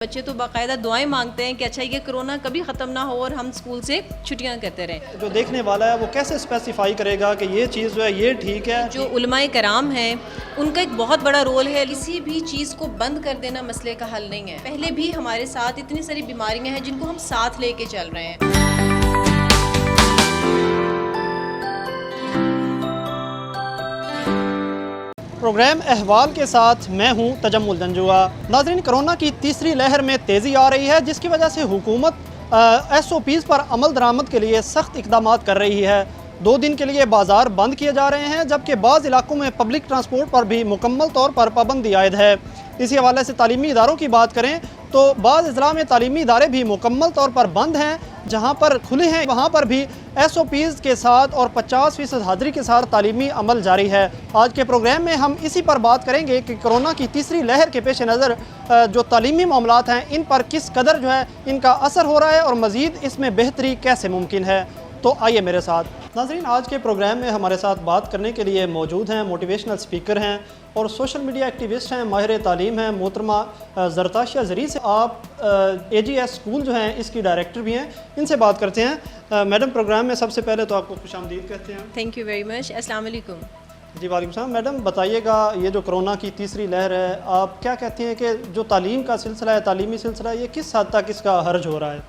بچے تو باقاعدہ دعائیں مانگتے ہیں کہ اچھا یہ کرونا کبھی ختم نہ ہو اور ہم اسکول سے چھٹیاں کرتے رہیں۔ جو دیکھنے والا ہے وہ کیسے اسپیسیفائی کرے گا کہ یہ چیز جو ہے یہ ٹھیک ہے؟ جو علماء کرام ہیں ان کا ایک بہت بڑا رول ہے۔ کسی بھی چیز کو بند کر دینا مسئلے کا حل نہیں ہے۔ پہلے بھی ہمارے ساتھ اتنی ساری بیماریاں ہیں جن کو ہم ساتھ لے کے چل رہے ہیں۔ پروگرام احوال کے ساتھ میں ہوں تجمل جنجوا۔ ناظرین، کرونا کی تیسری لہر میں تیزی آ رہی ہے جس کی وجہ سے حکومت SOPs پر عمل درآمد کے لیے سخت اقدامات کر رہی ہے۔ 2 دن کے لیے بازار بند کیے جا رہے ہیں جبکہ بعض علاقوں میں پبلک ٹرانسپورٹ پر بھی مکمل طور پر پابندی عائد ہے۔ اسی حوالے سے تعلیمی اداروں کی بات کریں تو بعض اضلاع میں تعلیمی ادارے بھی مکمل طور پر بند ہیں۔ جہاں پر کھلے ہیں وہاں پر بھی SOPs کے ساتھ اور 50% حاضری کے ساتھ تعلیمی عمل جاری ہے۔ آج کے پروگرام میں ہم اسی پر بات کریں گے کہ کرونا کی تیسری لہر کے پیش نظر جو تعلیمی معاملات ہیں ان پر کس قدر جو ہے ان کا اثر ہو رہا ہے اور مزید اس میں بہتری کیسے ممکن ہے۔ تو آئیے میرے ساتھ۔ ناظرین، آج کے پروگرام میں ہمارے ساتھ بات کرنے کے لیے موجود ہیں موٹیویشنل سپیکر ہیں اور سوشل میڈیا ایکٹیوسٹ ہیں، ماہر تعلیم ہیں، محترمہ زرتاشیہ زریں سے آپ AGS اسکول جو ہیں اس کی ڈائریکٹر بھی ہیں۔ ان سے بات کرتے ہیں۔ میڈم، پروگرام میں سب سے پہلے تو آپ کو خوش آمدید کہتے ہیں۔ تھینک یو ویری مچ۔ السلام علیکم۔ جی وعلیکم السلام۔ میڈم بتائیے گا، یہ جو کرونا کی تیسری لہر ہے، آپ کیا کہتی ہیں کہ جو تعلیم کا سلسلہ ہے، تعلیمی سلسلہ ہے، یہ کس حد تک اس کا حرج ہو رہا ہے؟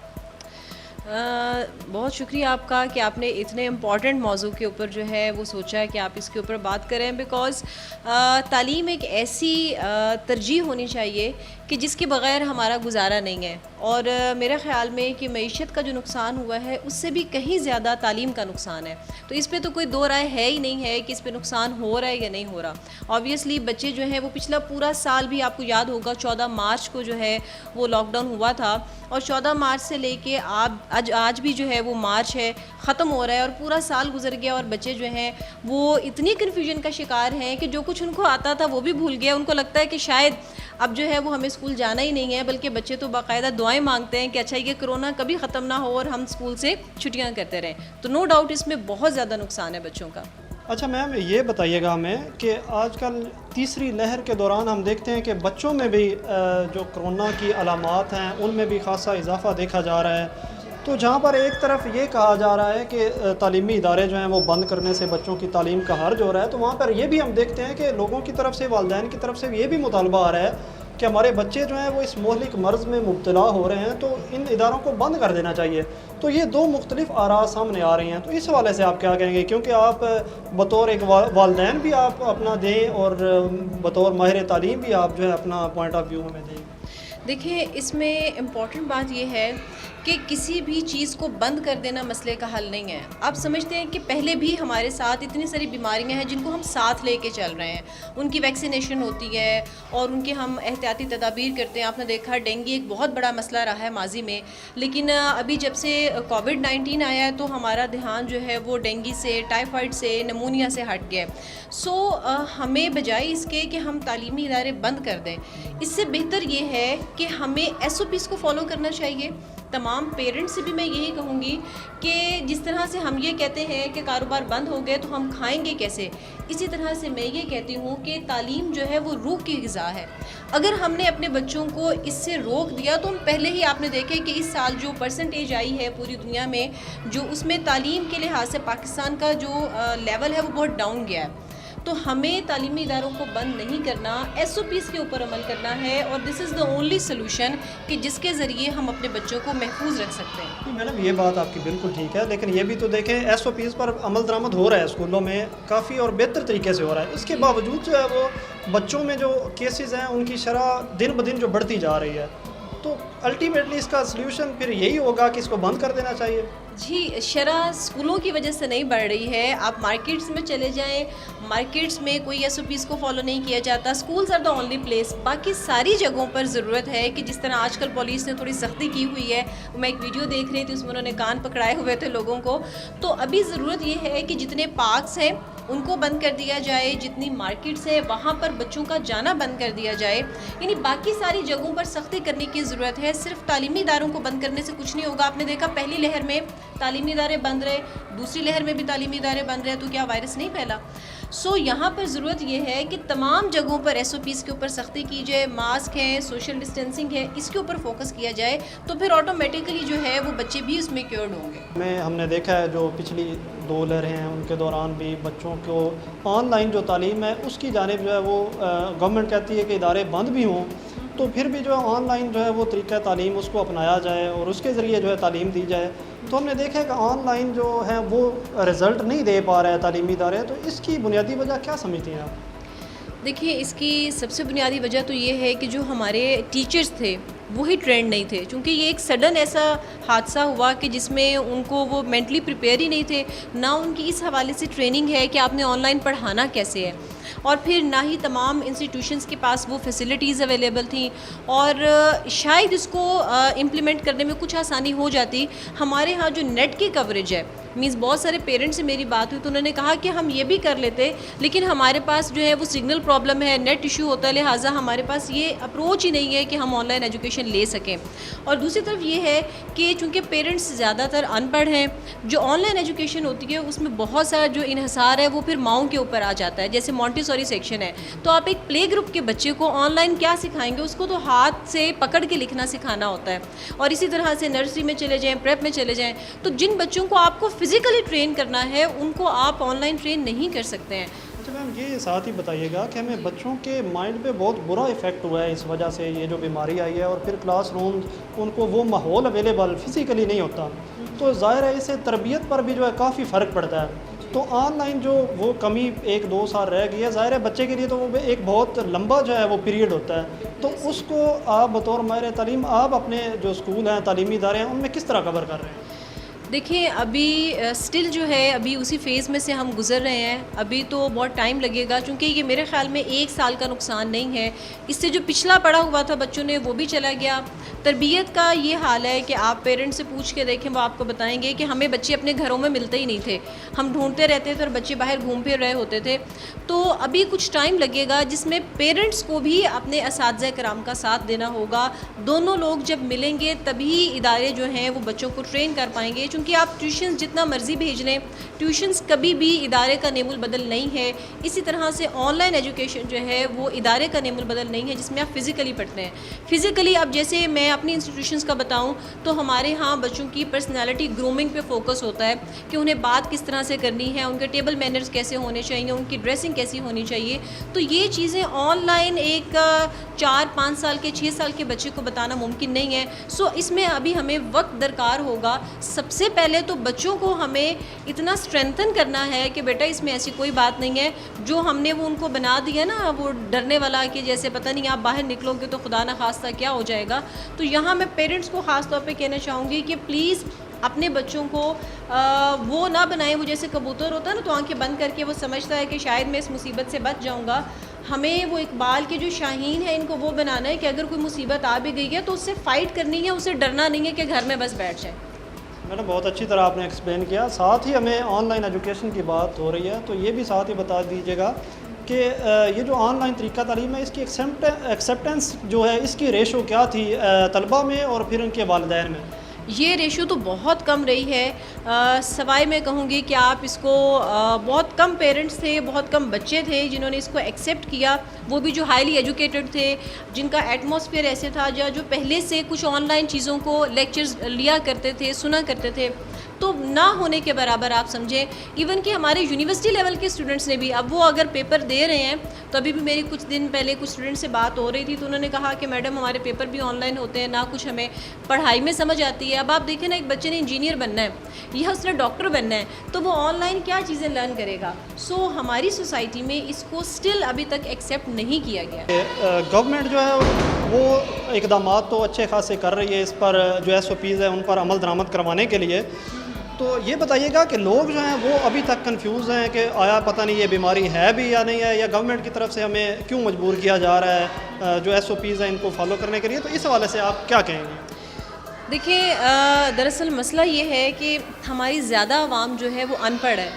بہت شکریہ آپ کا کہ آپ نے اتنے امپورٹنٹ موضوع کے اوپر جو ہے وہ سوچا ہے کہ آپ اس کے اوپر بات کریں، بیکاز تعلیم ایک ایسی ترجیح ہونی چاہیے کہ جس کے بغیر ہمارا گزارا نہیں ہے، اور میرے خیال میں کہ معیشت کا جو نقصان ہوا ہے اس سے بھی کہیں زیادہ تعلیم کا نقصان ہے۔ تو اس پہ تو کوئی دو رائے ہے ہی نہیں ہے کہ اس پہ نقصان ہو رہا ہے یا نہیں ہو رہا۔ آبویسلی بچے جو ہیں وہ پچھلا پورا سال بھی آپ کو یاد ہوگا 14 مارچ کو جو ہے وہ لاک ڈاؤن ہوا تھا، اور 14 مارچ سے لے کے آج بھی جو ہے وہ مارچ ہے ختم ہو رہا ہے اور پورا سال گزر گیا، اور بچے جو ہیں وہ اتنی کنفیوژن کا شکار ہیں کہ جو کچھ ان کو آتا تھا وہ بھی بھول گیا۔ ان کو لگتا ہے کہ شاید اب جو ہے وہ ہمیں اسکول جانا ہی نہیں ہے، بلکہ بچے تو باقاعدہ دعائیں مانگتے ہیں کہ اچھا یہ کرونا کبھی ختم نہ ہو اور ہم اسکول سے چھٹیاں کرتے رہیں۔ تو نو ڈاؤٹ اس میں بہت زیادہ نقصان ہے بچوں کا۔ اچھا میم، یہ بتائیے گا ہمیں کہ آج کل تیسری لہر کے دوران ہم دیکھتے ہیں کہ بچوں میں بھی جو کرونا کی علامات ہیں ان میں بھی خاصا اضافہ دیکھا جا رہا ہے۔ تو جہاں پر ایک طرف یہ کہا جا رہا ہے کہ تعلیمی ادارے جو ہیں وہ بند کرنے سے بچوں کی تعلیم کا حرج ہو رہا ہے، تو وہاں پر یہ بھی ہم دیکھتے ہیں کہ لوگوں کی طرف سے، والدین کی طرف سے یہ بھی مطالبہ آ رہا ہے کہ ہمارے بچے جو ہیں وہ اس مہلک مرض میں مبتلا ہو رہے ہیں تو ان اداروں کو بند کر دینا چاہیے۔ تو یہ 2 مختلف آراء سامنے آ رہی ہیں، تو اس حوالے سے آپ کیا کہیں گے؟ کیونکہ آپ بطور ایک والدین بھی آپ اپنا دیں اور بطور ماہر تعلیم بھی آپ جو ہے اپنا پوائنٹ آف ویو ہمیں دیں۔ دیکھیں، اس میں امپورٹنٹ بات یہ ہے کہ کسی بھی چیز کو بند کر دینا مسئلے کا حل نہیں ہے۔ آپ سمجھتے ہیں کہ پہلے بھی ہمارے ساتھ اتنی ساری بیماریاں ہیں جن کو ہم ساتھ لے کے چل رہے ہیں، ان کی ویکسینیشن ہوتی ہے اور ان کے ہم احتیاطی تدابیر کرتے ہیں۔ آپ نے دیکھا ڈینگی ایک بہت بڑا مسئلہ رہا ہے ماضی میں، لیکن ابھی جب سے کووڈ-19 آیا ہے تو ہمارا دھیان جو ہے وہ ڈینگی سے، ٹائیفائڈ سے، نمونیا سے ہٹ گیا ہے۔ ہمیں بجائے اس کے کہ ہم تعلیمی ادارے بند کر دیں، اس سے بہتر یہ ہے کہ ہمیں SOPs کو فالو کرنا چاہیے۔ تمام پیرنٹس سے بھی میں یہی کہوں گی کہ جس طرح سے ہم یہ کہتے ہیں کہ کاروبار بند ہو گئے تو ہم کھائیں گے کیسے، اسی طرح سے میں یہ کہتی ہوں کہ تعلیم جو ہے وہ روح کی غذا ہے۔ اگر ہم نے اپنے بچوں کو اس سے روک دیا تو ہم پہلے ہی آپ نے دیکھے کہ اس سال جو پرسنٹیج آئی ہے پوری دنیا میں، جو اس میں تعلیم کے لحاظ سے پاکستان کا جو لیول ہے وہ بہت ڈاؤن گیا ہے۔ تو ہمیں تعلیمی اداروں کو بند نہیں کرنا، SOPs کے اوپر عمل کرنا ہے، اور دس از دا اونلی سلوشن کہ جس کے ذریعے ہم اپنے بچوں کو محفوظ رکھ سکتے ہیں۔ میڈم، یہ بات آپ کی بالکل ٹھیک ہے، لیکن یہ بھی تو دیکھیں SOPs پر عمل درآمد ہو رہا ہے اسکولوں میں کافی اور بہتر طریقے سے ہو رہا ہے، اس کے باوجود جو ہے وہ بچوں میں جو کیسز ہیں ان کی شرح دن بدن جو بڑھتی جا رہی ہے، تو الٹیمیٹلی اس کا سلیوشن پھر یہی ہوگا کہ اس کو بند کر دینا چاہیے۔ جی، شرح اسکولوں کی وجہ سے نہیں بڑھ رہی ہے۔ آپ مارکیٹس میں چلے جائیں، مارکیٹس میں کوئی SOPs کو فالو نہیں کیا جاتا۔ Schools are the only place. باقی ساری جگہوں پر ضرورت ہے کہ جس طرح آج کل پولیس نے تھوڑی سختی کی ہوئی ہے، میں ایک ویڈیو دیکھ رہی تھی اس میں انہوں نے کان پکڑائے ہوئے تھے لوگوں کو، تو ابھی ضرورت یہ ہے کہ جتنے پارکس ہیں ان کو بند کر دیا جائے، جتنی مارکیٹس ہیں وہاں پر بچوں کا جانا بند کر دیا جائے، یعنی باقی ساری جگہوں پر سختی کرنے کی ضرورت ہے۔ صرف تعلیمی اداروں کو بند کرنے سے کچھ نہیں ہوگا۔ آپ نے دیکھا پہلی لہر میں تعلیمی ادارے بند رہے، دوسری لہر میں بھی تعلیمی ادارے بند رہے، تو کیا وائرس نہیں پھیلا؟ سو یہاں پر ضرورت یہ ہے کہ تمام جگہوں پر SOPs کے اوپر سختی کی جائے, ماسک ہے, سوشل ڈسٹینسنگ ہے, اس کے اوپر فوکس کیا جائے تو پھر آٹومیٹیکلی جو ہے وہ بچے بھی اس میں کیورڈ ہوں گے. ہم نے دیکھا ہے جو پچھلی 2 لہریں ہیں ان کے دوران بھی بچوں کو آن لائن جو تعلیم ہے اس کی جانب جو ہے وہ گورنمنٹ کہتی ہے کہ ادارے بند بھی ہوں تو پھر بھی جو ہے آن لائن جو ہے وہ طریقہ تعلیم اس کو اپنایا جائے اور اس کے ذریعے جو ہے تعلیم دی جائے. تو ہم نے دیکھا ہے کہ آن لائن جو ہے وہ رزلٹ نہیں دے پا رہا ہے تعلیمی ادارے, تو اس کی بنیادی وجہ کیا سمجھتی ہیں آپ؟ دیکھیے اس کی سب سے بنیادی وجہ تو یہ ہے کہ جو ہمارے ٹیچرز تھے وہی ٹرینڈ نہیں تھے, چونکہ یہ ایک سڈن ایسا حادثہ ہوا کہ جس میں ان کو وہ مینٹلی پریپیئر ہی نہیں تھے, نہ ان کی اس حوالے سے ٹریننگ ہے کہ آپ نے آن لائن پڑھانا کیسے ہے, اور پھر نہ ہی تمام انسٹیٹیوشنز کے پاس وہ فیسلٹیز اویلیبل تھیں, اور شاید اس کو امپلیمنٹ کرنے میں کچھ آسانی ہو جاتی. ہمارے ہاں جو نیٹ کی کوریج ہے, مینس بہت سارے پیرنٹس سے میری بات ہوئی تو انہوں نے کہا کہ ہم یہ بھی کر لیتے لیکن ہمارے پاس جو ہے وہ سگنل پرابلم ہے, نیٹ ایشو ہوتا ہے, لہٰذا ہمارے پاس یہ اپروچ ہی نہیں ہے کہ ہم آن لائن ایجوکیشن لے سکیں. اور دوسری طرف یہ ہے کہ چونکہ پیرنٹس زیادہ تر ان پڑھ ہیں, جو آن لائن ایجوکیشن ہوتی ہے اس میں بہت سارا جو انحصار ہے وہ پھر ماؤں کے اوپر آ جاتا ہے. جیسے مونٹیسوری سیکشن ہے تو آپ ایک پلے گروپ کے بچے کو آن لائن کیا سکھائیں گے, اس کو تو ہاتھ سے پکڑ کے لکھنا سکھانا ہوتا ہے. اور اسی طرح سے نرسری میں چلے جائیں, پریپ میں چلے جائیں, تو جن بچوں کو آپ کو فزیکلی ٹرین کرنا ہے ان کو آپ آن لائن ٹرین نہیں کر سکتے ہیں. اچھا میم, یہ ساتھ ہی بتائیے گا کہ ہمیں بچوں کے مائنڈ پہ بہت برا افیکٹ ہوا ہے اس وجہ سے, یہ جو بیماری آئی ہے, اور پھر کلاس روم ان کو وہ ماحول اویلیبل فزیکلی نہیں ہوتا, تو ظاہر ہے اس سے تربیت پر بھی جو ہے کافی فرق پڑتا ہے. تو آن لائن جو وہ کمی 1-2 سال رہ گئی ہے, ظاہر ہے بچے کے لیے تو وہ ایک بہت لمبا جو ہے وہ پیریڈ ہوتا ہے, تو اس کو آپ بطور ماہر تعلیم آپ اپنے جو اسکول ہیں, تعلیمی ادارے ہیں, ان میں کس طرح کور کر رہے ہیں؟ دیکھیں ابھی اسٹل جو ہے ابھی اسی فیز میں سے ہم گزر رہے ہیں, ابھی تو بہت ٹائم لگے گا, چونکہ یہ میرے خیال میں 1 سال کا نقصان نہیں ہے. اس سے جو پچھلا پڑا ہوا تھا بچوں نے وہ بھی چلا گیا. تربیت کا یہ حال ہے کہ آپ پیرنٹس سے پوچھ کے دیکھیں, وہ آپ کو بتائیں گے کہ ہمیں بچے اپنے گھروں میں ملتے ہی نہیں تھے, ہم ڈھونڈتے رہتے تھے اور بچے باہر گھوم پھر رہے ہوتے تھے. تو ابھی کچھ ٹائم لگے گا جس میں پیرنٹس کو بھی اپنے اساتذہ کرام کا ساتھ دینا ہوگا. دونوں لوگ جب ملیں گے تبھی ادارے جو ہیں وہ بچوں کو ٹرین کر پائیں گے, کیونکہ آپ ٹیوشنز جتنا مرضی بھیج لیں, ٹیوشنز کبھی بھی ادارے کا نیم البدل نہیں ہے. اسی طرح سے آن لائن ایجوکیشن جو ہے وہ ادارے کا نیم البدل نہیں ہے جس میں آپ فزیکلی پڑھتے ہیں. فزیکلی اب جیسے میں اپنی انسٹیٹیوشنز کا بتاؤں تو ہمارے ہاں بچوں کی پرسنالٹی گرومنگ پہ فوکس ہوتا ہے کہ انہیں بات کس طرح سے کرنی ہے, ان کے ٹیبل مینرز کیسے ہونے چاہیے, ان کی ڈریسنگ کیسی ہونی چاہیے. تو یہ چیزیں آن لائن ایک 4-5 سال کے 6 سال کے بچے کو بتانا ممکن نہیں ہے. سو اس میں ابھی ہمیں وقت درکار ہوگا. سب سے پہلے تو بچوں کو ہمیں اتنا اسٹرینتھن کرنا ہے کہ بیٹا اس میں ایسی کوئی بات نہیں ہے, جو ہم نے وہ ان کو بنا دیا نا وہ ڈرنے والا کہ جیسے پتہ نہیں آپ باہر نکلو گے تو خدا نہ خواستہ کیا ہو جائے گا. تو یہاں میں پیرنٹس کو خاص طور پہ کہنا چاہوں گی کہ پلیز اپنے بچوں کو وہ نہ بنائیں, وہ جیسے کبوتر ہوتا ہے نا تو آنکھیں بند کر کے وہ سمجھتا ہے کہ شاید میں اس مصیبت سے بچ جاؤں گا. ہمیں وہ اقبال کے جو شاہین ہیں ان کو وہ بنانا ہے کہ اگر کوئی مصیبت آ بھی گئی ہے تو اس سے فائٹ کرنی ہے, اسے ڈرنا نہیں ہے کہ گھر میں بس بیٹھ جائے. میڈم بہت اچھی طرح آپ نے ایکسپلین کیا. ساتھ ہی ہمیں آن لائن ایجوکیشن کی بات ہو رہی ہے تو یہ بھی ساتھ ہی بتا دیجیے گا کہ یہ جو آن لائن طریقہ تعلیم ہے اس کی ایکسیپٹنس جو ہے اس کی ریشو کیا تھی طلبہ میں اور پھر ان کے والدین میں؟ یہ ریشو تو بہت کم رہی ہے. سوائے میں کہوں گی کہ آپ اس کو بہت کم پیرنٹس تھے, بہت کم بچے تھے جنہوں نے اس کو ایکسیپٹ کیا, وہ بھی جو ہائیلی ایجوکیٹڈ تھے, جن کا ایٹماسفیئر ایسے تھا جو پہلے سے کچھ آن لائن چیزوں کو لیکچرز لیا کرتے تھے, سنا کرتے تھے. تو نہ ہونے کے برابر آپ سمجھیں. ایون کہ ہمارے یونیورسٹی لیول کے اسٹوڈنٹس نے بھی, اب وہ اگر پیپر دے رہے ہیں تو ابھی بھی میری کچھ دن پہلے کچھ اسٹوڈنٹ سے بات ہو رہی تھی تو انہوں نے کہا کہ میڈم ہمارے پیپر بھی آن لائن ہوتے ہیں, نہ کچھ ہمیں پڑھائی میں سمجھ آتی ہے. اب آپ دیکھیں نا, ایک بچے نے انجینئر بننا ہے یا اس نے ڈاکٹر بننا ہے تو وہ آن لائن کیا چیزیں لرن کرے گا. سو ہماری سوسائٹی میں اس کو اسٹل ابھی تک ایکسیپٹ نہیں کیا گیا. گورنمنٹ جو ہے وہ اقدامات تو اچھے خاصے کر رہی ہے اس پر, جو SOPs ہیں ان پر عمل درآمد کروانے کے لیے. تو یہ بتائیے گا کہ لوگ جو ہیں وہ ابھی تک کنفیوز ہیں کہ آیا پتہ نہیں یہ بیماری ہے بھی یا نہیں ہے, یا گورنمنٹ کی طرف سے ہمیں کیوں مجبور کیا جا رہا ہے جو SOPs ہیں ان کو فالو کرنے کے لیے. تو اس حوالے سے آپ کیا کہیں گے؟ دیکھیں دراصل مسئلہ یہ ہے کہ ہماری زیادہ عوام جو ہے وہ ان پڑھ ہے.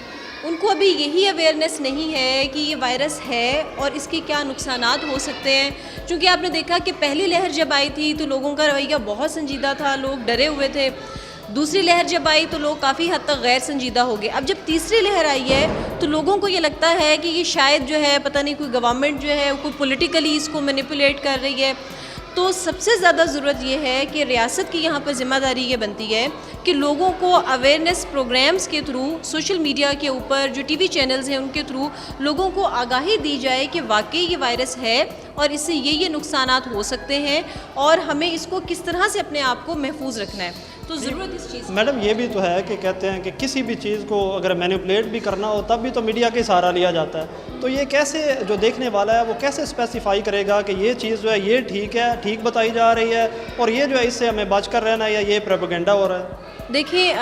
ان کو ابھی یہی اویئرنیس نہیں ہے کہ یہ وائرس ہے اور اس کے کیا نقصانات ہو سکتے ہیں. چونکہ آپ نے دیکھا کہ پہلی لہر جب آئی تھی تو لوگوں کا رویہ بہت سنجیدہ تھا, لوگ ڈرے ہوئے تھے. دوسری لہر جب آئی تو لوگ کافی حد تک غیر سنجیدہ ہو گئے. اب جب تیسری لہر آئی ہے تو لوگوں کو یہ لگتا ہے کہ یہ شاید جو ہے پتہ نہیں کوئی گورنمنٹ جو ہے کوئی پولیٹیکلی اس کو مینیپولیٹ کر رہی ہے. تو سب سے زیادہ ضرورت یہ ہے کہ ریاست کی یہاں پر ذمہ داری یہ بنتی ہے کہ لوگوں کو اویئرنیس پروگرامز کے تھرو، سوشل میڈیا کے اوپر جو ٹی وی چینلز ہیں ان کے تھرو لوگوں کو آگاہی دی جائے کہ واقعی یہ وائرس ہے اور اس سے یہ نقصانات ہو سکتے ہیں اور ہمیں اس کو کس طرح سے اپنے آپ کو محفوظ رکھنا ہے. تو ضرورت اس چیز. میڈم یہ بھی تو ہے کہ کہتے ہیں کہ کسی بھی چیز کو اگر مینیپولیٹ بھی کرنا ہو تب بھی تو میڈیا کا سہارا لیا جاتا ہے. تو یہ کیسے جو دیکھنے والا ہے وہ کیسے اسپیسیفائی کرے گا کہ یہ چیز جو ہے یہ ٹھیک ہے، ٹھیک بتائی جا رہی ہے، اور یہ جو ہے اس سے ہمیں بچ کر رہنا ہے یا یہ پروپیگنڈا ہو رہا ہے؟ دیکھیں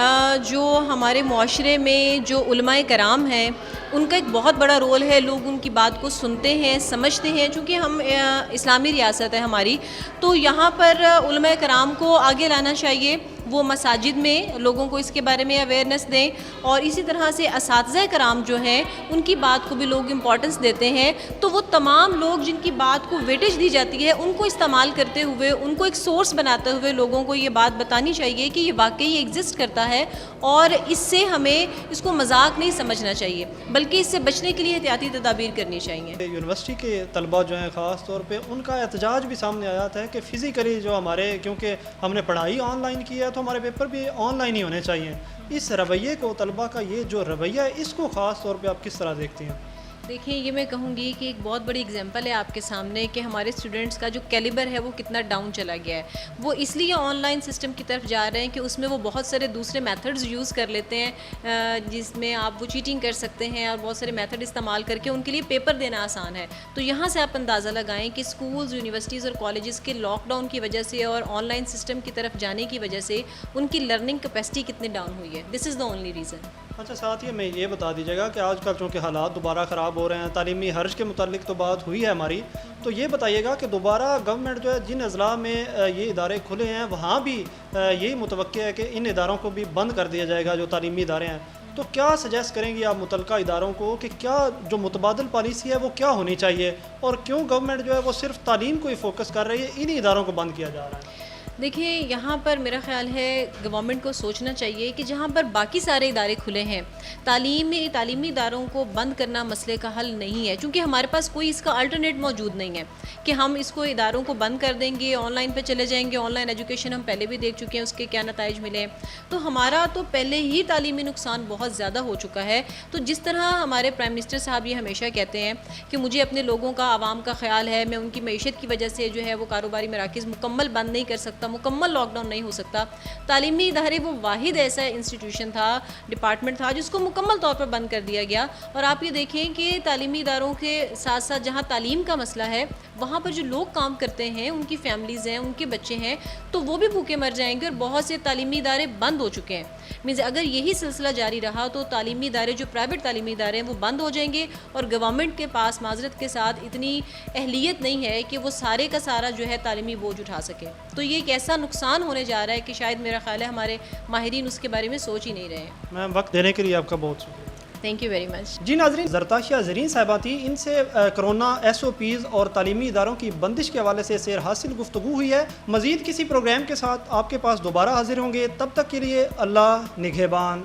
جو ہمارے معاشرے میں جو علماء کرام ہیں ان کا ایک بہت بڑا رول ہے. لوگ ان کی بات کو سنتے ہیں، سمجھتے ہیں. چونکہ ہم اسلامی ریاست ہے ہماری، تو یہاں پر علماء کرام کو آگے لانا چاہیے. وہ مساجد میں لوگوں کو اس کے بارے میں اویئرنیس دیں، اور اسی طرح سے اساتذہ کرام جو ہیں ان کی بات کو بھی لوگ امپورٹنس دیتے ہیں. تو وہ تمام لوگ جن کی بات کو ویٹیج دی جاتی ہے ان کو استعمال کرتے ہوئے، ان کو ایک سورس بناتے ہوئے لوگوں کو یہ بات بتانی چاہیے کہ یہ واقعی ایگزسٹ کرتا ہے اور اس سے ہمیں اس کو مذاق نہیں سمجھنا چاہیے، بلکہ اس سے بچنے کے لیے احتیاطی تدابیر کرنی چاہیے. یونیورسٹی کے طلباء جو ہیں خاص طور پہ ان کا احتجاج بھی سامنے آیا تھا کہ فزیکلی جو ہمارے، کیونکہ ہم نے پڑھائی آن لائن کی ہے تو ہمارے پیپر بھی آن لائن ہی ہونے چاہیے. اس رویے کو، طلباء کا یہ جو رویہ ہے، اس کو خاص طور پہ آپ کس طرح دیکھتی ہیں؟ دیکھیں یہ میں کہوں گی کہ ایک بہت بڑی اگزامپل ہے آپ کے سامنے کہ ہمارے اسٹوڈنٹس کا جو کیلیبر ہے وہ کتنا ڈاؤن چلا گیا ہے. وہ اس لیے آن لائن سسٹم کی طرف جا رہے ہیں کہ اس میں وہ بہت سارے دوسرے میتھڈز یوز کر لیتے ہیں جس میں آپ وہ چیٹنگ کر سکتے ہیں اور بہت سارے میتھڈ استعمال کر کے ان کے لیے پیپر دینا آسان ہے. تو یہاں سے آپ اندازہ لگائیں کہ اسکولز، یونیورسٹیز اور کالجز کے لاک ڈاؤن کی وجہ سے اور آن لائن سسٹم کی طرف جانے کی وجہ سے ان کی لرننگ کیپیسٹی کتنی ڈاؤن ہوئی ہے. دس از دا اونلی ریزن. اچھا، ساتھ ہی میں یہ بتا دیجیے گا کہ آج کل چونکہ حالات دوبارہ خراب ہو رہے ہیں، تعلیمی حرج کے متعلق تو بات ہوئی ہے ہماری، تو یہ بتائیے گا کہ دوبارہ گورنمنٹ جو ہے جن اضلاع میں یہ ادارے کھلے ہیں وہاں بھی یہی متوقع ہے کہ ان اداروں کو بھی بند کر دیا جائے گا جو تعلیمی ادارے ہیں. تو کیا سجیسٹ کریں گی آپ متعلقہ اداروں کو کہ کیا جو متبادل پالیسی ہے وہ کیا ہونی چاہیے، اور کیوں گورنمنٹ جو ہے وہ صرف تعلیم کو ہی فوکس کر رہی ہے، انہی اداروں کو بند کیا جا رہا ہے؟ دیکھیں یہاں پر میرا خیال ہے گورنمنٹ کو سوچنا چاہیے کہ جہاں پر باقی سارے ادارے کھلے ہیں، تعلیمی اداروں کو بند کرنا مسئلے کا حل نہیں ہے. چونکہ ہمارے پاس کوئی اس کا الٹرنیٹ موجود نہیں ہے کہ ہم اس کو اداروں کو بند کر دیں گے، آن لائن پہ چلے جائیں گے. آن لائن ایجوکیشن ہم پہلے بھی دیکھ چکے ہیں اس کے کیا نتائج ملے ہیں. تو ہمارا تو پہلے ہی تعلیمی نقصان بہت زیادہ ہو چکا ہے. تو جس طرح ہمارے پرائم منسٹر صاحب یہ ہمیشہ کہتے ہیں کہ مجھے اپنے لوگوں کا، عوام کا خیال ہے، میں ان کی معیشت کی وجہ سے جو ہے وہ کاروباری مراکز مکمل بند نہیں کر سکتا، مکمل لاک ڈاؤن نہیں ہو سکتا. تعلیمی ادارے وہ واحد ایسا انسٹیٹیوشن تھا، ڈپارٹمنٹ تھا جس کو مکمل طور پر بند کر دیا گیا. اور آپ یہ دیکھیں کہ تعلیمی اداروں کے ساتھ ساتھ جہاں تعلیم کا مسئلہ ہے وہاں پر جو لوگ کام کرتے ہیں، ان کی فیملیز ہیں، ان کے بچے ہیں، تو وہ بھی بھوکے مر جائیں گے. اور بہت سے تعلیمی ادارے بند ہو چکے ہیں. مینز اگر یہی سلسلہ جاری رہا تو تعلیمی ادارے، جو پرائیویٹ تعلیمی ادارے ہیں، وہ بند ہو جائیں گے. اور گورنمنٹ کے پاس معذرت کے ساتھ اتنی اہلیت نہیں ہے کہ وہ سارے کا سارا جو ہے تعلیمی بوجھ اٹھا سکے. تو یہ ایک ایسا نقصان ہونے جا رہا ہے کہ شاید میرا خیال ہے ہمارے ماہرین اس کے بارے میں سوچ ہی نہیں رہے ہیں. میم وقت دینے کے لیے آپ کا بہت شکریہ. Thank you very much. جی ناظرین، زرتاشیہ زرین صاحبہ تھی، ان سے کرونا SOPs اور تعلیمی اداروں کی بندش کے حوالے سے سیر حاصل گفتگو ہوئی ہے. مزید کسی پروگرام کے ساتھ آپ کے پاس دوبارہ حاضر ہوں گے. تب تک کے لیے اللہ نگہبان.